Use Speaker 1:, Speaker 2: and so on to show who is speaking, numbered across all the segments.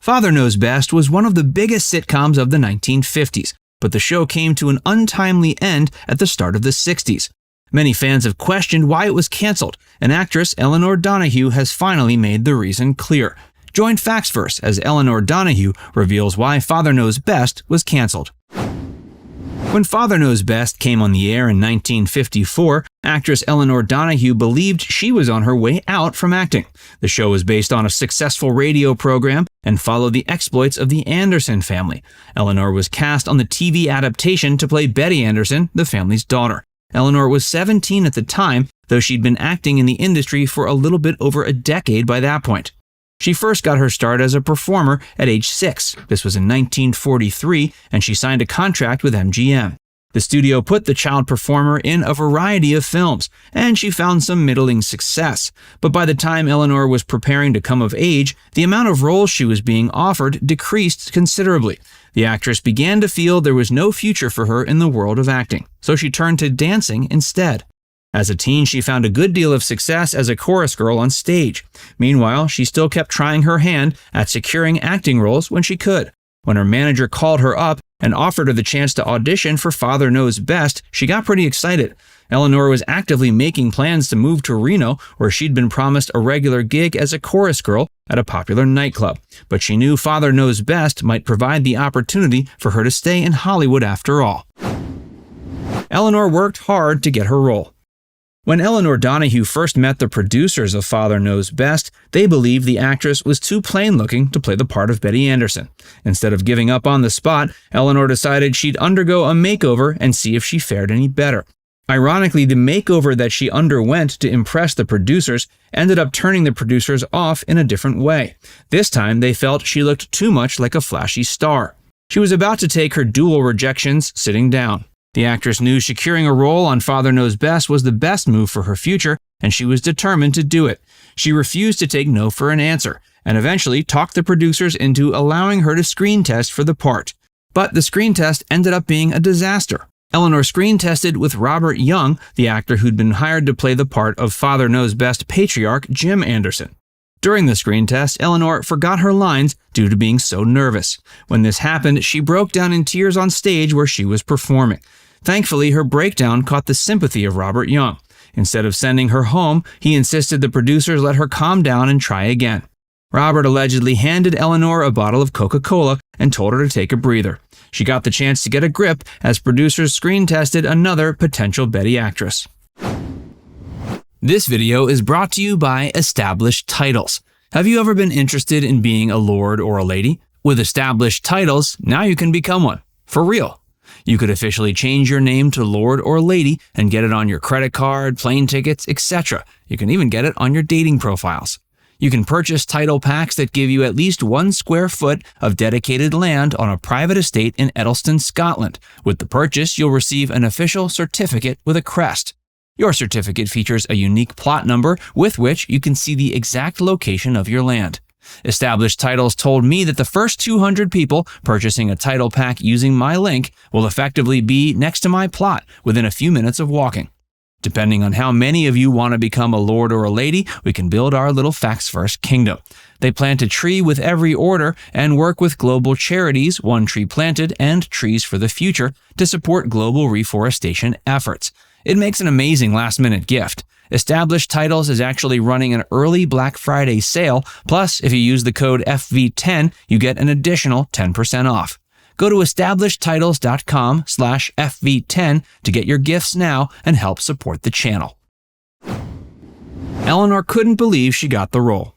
Speaker 1: Father Knows Best was one of the biggest sitcoms of the 1950s, but the show came to an untimely end at the start of the 60s. Many fans have questioned why it was canceled, and actress Elinor Donahue has finally made the reason clear. Join Factsverse as Elinor Donahue reveals why Father Knows Best was canceled. When Father Knows Best came on the air in 1954, actress Elinor Donahue believed she was on her way out from acting. The show was based on a successful radio program and followed the exploits of the Anderson family. Elinor was cast on the TV adaptation to play Betty Anderson, the family's daughter. Elinor was 17 at the time, though she'd been acting in the industry for a little bit over a decade by that point. She first got her start as a performer at age 6. This was in 1943, and she signed a contract with MGM. The studio put the child performer in a variety of films, and she found some middling success. But by the time Elinor was preparing to come of age, the amount of roles she was being offered decreased considerably. The actress began to feel there was no future for her in the world of acting, so she turned to dancing instead. As a teen, she found a good deal of success as a chorus girl on stage. Meanwhile, she still kept trying her hand at securing acting roles when she could. When her manager called her up and offered her the chance to audition for Father Knows Best, she got pretty excited. Elinor was actively making plans to move to Reno, where she'd been promised a regular gig as a chorus girl at a popular nightclub. But she knew Father Knows Best might provide the opportunity for her to stay in Hollywood after all. Elinor worked hard to get her role. When Elinor Donahue first met the producers of Father Knows Best, they believed the actress was too plain-looking to play the part of Betty Anderson. Instead of giving up on the spot, Elinor decided she'd undergo a makeover and see if she fared any better. Ironically, the makeover that she underwent to impress the producers ended up turning the producers off in a different way. This time, they felt she looked too much like a flashy star. She was about to take her dual rejections sitting down. The actress knew securing a role on Father Knows Best was the best move for her future, and she was determined to do it. She refused to take no for an answer, and eventually talked the producers into allowing her to screen test for the part. But the screen test ended up being a disaster. Elinor screen tested with Robert Young, the actor who'd been hired to play the part of Father Knows Best patriarch Jim Anderson. During the screen test, Elinor forgot her lines due to being so nervous. When this happened, she broke down in tears on stage where she was performing. Thankfully, her breakdown caught the sympathy of Robert Young. Instead of sending her home, he insisted the producers let her calm down and try again. Robert allegedly handed Elinor a bottle of Coca-Cola and told her to take a breather. She got the chance to get a grip as producers screen tested another potential Betty actress. This video is brought to you by Established Titles. Have you ever been interested in being a lord or a lady? With Established Titles, now you can become one. For real. You could officially change your name to Lord or Lady and get it on your credit card, plane tickets, etc. You can even get it on your dating profiles. You can purchase title packs that give you at least 1 square foot of dedicated land on a private estate in Edelston, Scotland. With the purchase, you'll receive an official certificate with a crest. Your certificate features a unique plot number with which you can see the exact location of your land. Established Titles told me that the first 200 people purchasing a title pack using my link will effectively be next to my plot within a few minutes of walking. Depending on how many of you want to become a lord or a lady, we can build our little Factsverse kingdom. They plant a tree with every order and work with global charities, One Tree Planted and Trees for the Future, to support global reforestation efforts. It makes an amazing last-minute gift. Established Titles is actually running an early Black Friday sale, plus if you use the code FV10, you get an additional 10% off. Go to establishedtitles.com/FV10 to get your gifts now and help support the channel. Elinor couldn't believe she got the role.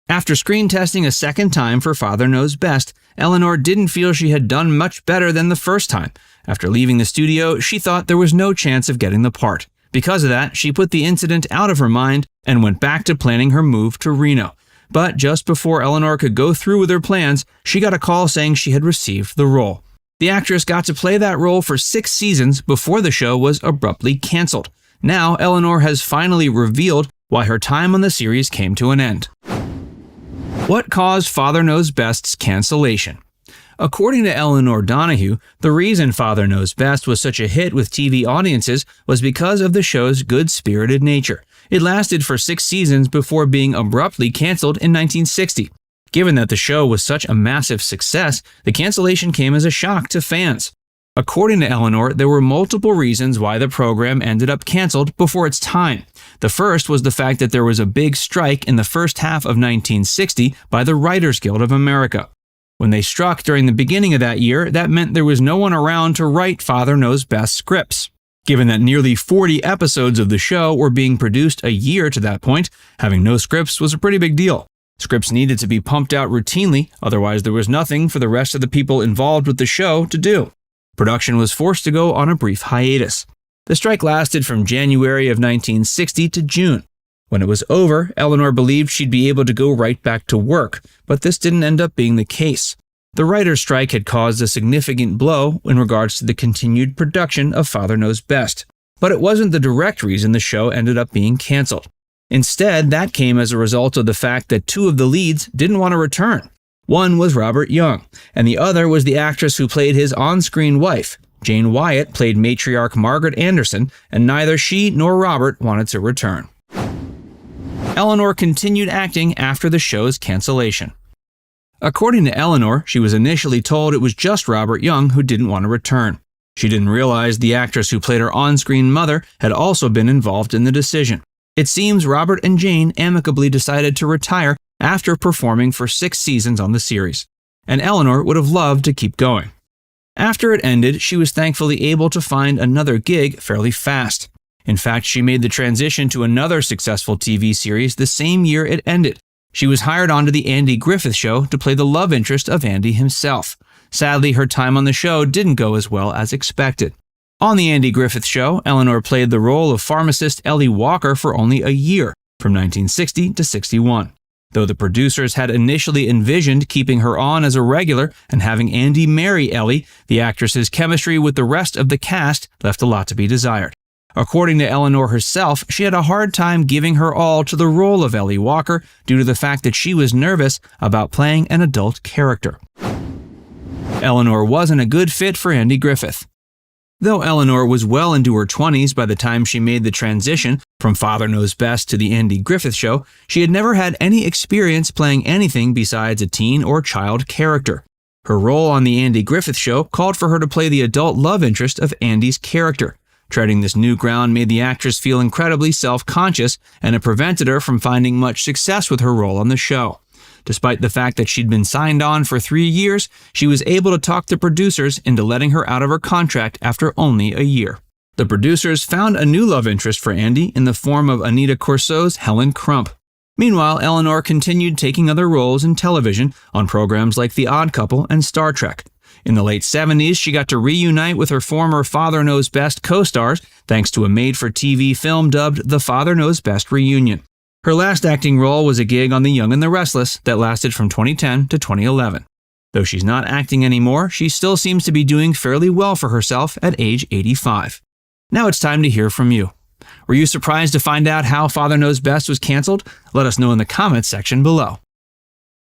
Speaker 1: After screen testing a second time for Father Knows Best, Elinor didn't feel she had done much better than the first time. After leaving the studio, she thought there was no chance of getting the part. Because of that, she put the incident out of her mind and went back to planning her move to Reno. But just before Elinor could go through with her plans, she got a call saying she had received the role. The actress got to play that role for 6 seasons before the show was abruptly canceled. Now, Elinor has finally revealed why her time on the series came to an end. What caused Father Knows Best's cancellation? According to Elinor Donahue, the reason Father Knows Best was such a hit with TV audiences was because of the show's good-spirited nature. It lasted for 6 seasons before being abruptly canceled in 1960. Given that the show was such a massive success, the cancellation came as a shock to fans. According to Elinor, there were multiple reasons why the program ended up canceled before its time. The first was the fact that there was a big strike in the first half of 1960 by the Writers Guild of America. When they struck during the beginning of that year, that meant there was no one around to write Father Knows Best scripts. Given that nearly 40 episodes of the show were being produced a year to that point, having no scripts was a pretty big deal. Scripts needed to be pumped out routinely, otherwise there was nothing for the rest of the people involved with the show to do. Production was forced to go on a brief hiatus. The strike lasted from January of 1960 to June. When it was over, Elinor believed she'd be able to go right back to work, but this didn't end up being the case. The writer's strike had caused a significant blow in regards to the continued production of Father Knows Best, but it wasn't the direct reason the show ended up being canceled. Instead, that came as a result of the fact that two of the leads didn't want to return. One was Robert Young, and the other was the actress who played his on-screen wife. Jane Wyatt played matriarch Margaret Anderson, and neither she nor Robert wanted to return. Elinor continued acting after the show's cancellation. According to Elinor, she was initially told it was just Robert Young who didn't want to return. She didn't realize the actress who played her on-screen mother had also been involved in the decision. It seems Robert and Jane amicably decided to retire after performing for 6 seasons on the series, and Elinor would have loved to keep going. After it ended, she was thankfully able to find another gig fairly fast. In fact, she made the transition to another successful TV series the same year it ended. She was hired onto the Andy Griffith Show to play the love interest of Andy himself. Sadly, her time on the show didn't go as well as expected. On the Andy Griffith Show, Elinor played the role of pharmacist Ellie Walker for only a year, from 1960 to 61. Though the producers had initially envisioned keeping her on as a regular and having Andy marry Ellie, the actress's chemistry with the rest of the cast left a lot to be desired. According to Elinor herself, she had a hard time giving her all to the role of Ellie Walker due to the fact that she was nervous about playing an adult character. Elinor wasn't a good fit for Andy Griffith. Though Elinor was well into her 20s by the time she made the transition from Father Knows Best to the Andy Griffith Show, she had never had any experience playing anything besides a teen or child character. Her role on the Andy Griffith Show called for her to play the adult love interest of Andy's character. Treading this new ground made the actress feel incredibly self-conscious, and it prevented her from finding much success with her role on the show. Despite the fact that she'd been signed on for 3 years, she was able to talk the producers into letting her out of her contract after only a year. The producers found a new love interest for Andy in the form of Anita Corso's Helen Crump. Meanwhile, Elinor continued taking other roles in television on programs like The Odd Couple and Star Trek. In the late 70s, she got to reunite with her former Father Knows Best co-stars thanks to a made-for-TV film dubbed The Father Knows Best Reunion. Her last acting role was a gig on The Young and the Restless that lasted from 2010 to 2011. Though she's not acting anymore, she still seems to be doing fairly well for herself at age 85. Now it's time to hear from you. Were you surprised to find out how Father Knows Best was canceled? Let us know in the comments section below.